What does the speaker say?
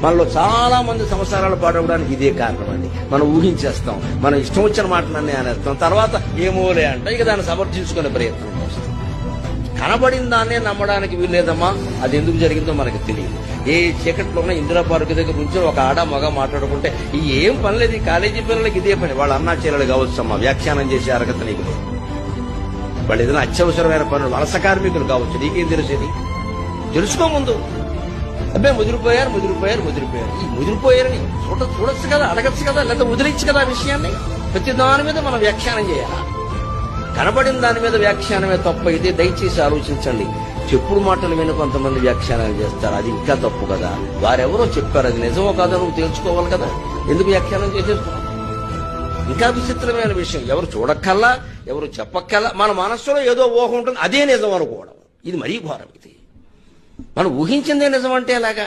మనలో చాలా మంది సంవత్సరాలు పాడవడానికి ఇదే కారణం అండి. మనం ఊహించేస్తాం, మనం ఇష్టం వచ్చిన మాటలన్నీ అనేస్తాం, తర్వాత ఏమోలే అంట, ఇక దాన్ని సమర్థించుకునే ప్రయత్నం చేస్తాం. కనబడిన దాన్నే నమ్మడానికి వీల్లేదమ్మా. అది ఎందుకు జరిగిందో మనకు తెలియదు. ఏ చీకట్లోనే ఇందిరా పార్కు దగ్గర నుంచి ఒక ఆడ మగ మాట్లాడుకుంటే ఈ ఏం పని లేదు, ఈ కాలేజీ పిల్లలకి ఇదే పని. వాళ్ళ అన్నా చెల్లెలు కావచ్చమ్మా, వ్యాఖ్యానం చేసే అర్హత నీకు లేదు. వాళ్ళు ఏదైనా అత్యవసరమైన పనులు, వలస కార్మికులు కావచ్చు, నీకేం తెలిసేది? తెలుసుకో ముందు. అబ్బాయి ముదిరిపోయారు ఈ ముదిరిపోయారని చూడొచ్చు కదా, అడగచ్చు కదా, లేదా వదిలించు కదా ఆ విషయాన్ని. ప్రతి దాని మీద మనం వ్యాఖ్యానం చేయాలా? కనబడిన దాని మీద వ్యాఖ్యానమే తప్పు అయితే దయచేసి ఆలోచించండి. చెప్పుడు మాటలు విని కొంతమంది వ్యాఖ్యానాలు చేస్తారు, అది ఇంకా తప్పు కదా. వారెవరో చెప్పారు, అది నిజమో కాదో నువ్వు తెలుసుకోవాలి కదా, ఎందుకు వ్యాఖ్యానం చేసేస్తున్నావు? ఇంకా విచిత్రమైన విషయం, ఎవరు చూడక్కల్లా, ఎవరు చెప్పక్కల్లా, మన మనస్సులో ఏదో ఊహ ఉంటుంది, అదే నిజం అనుకోవడం. ఇది మరీ ఘోరం. ఇది మనం ఊహించిందే నిజం అంటే ఎలాగా?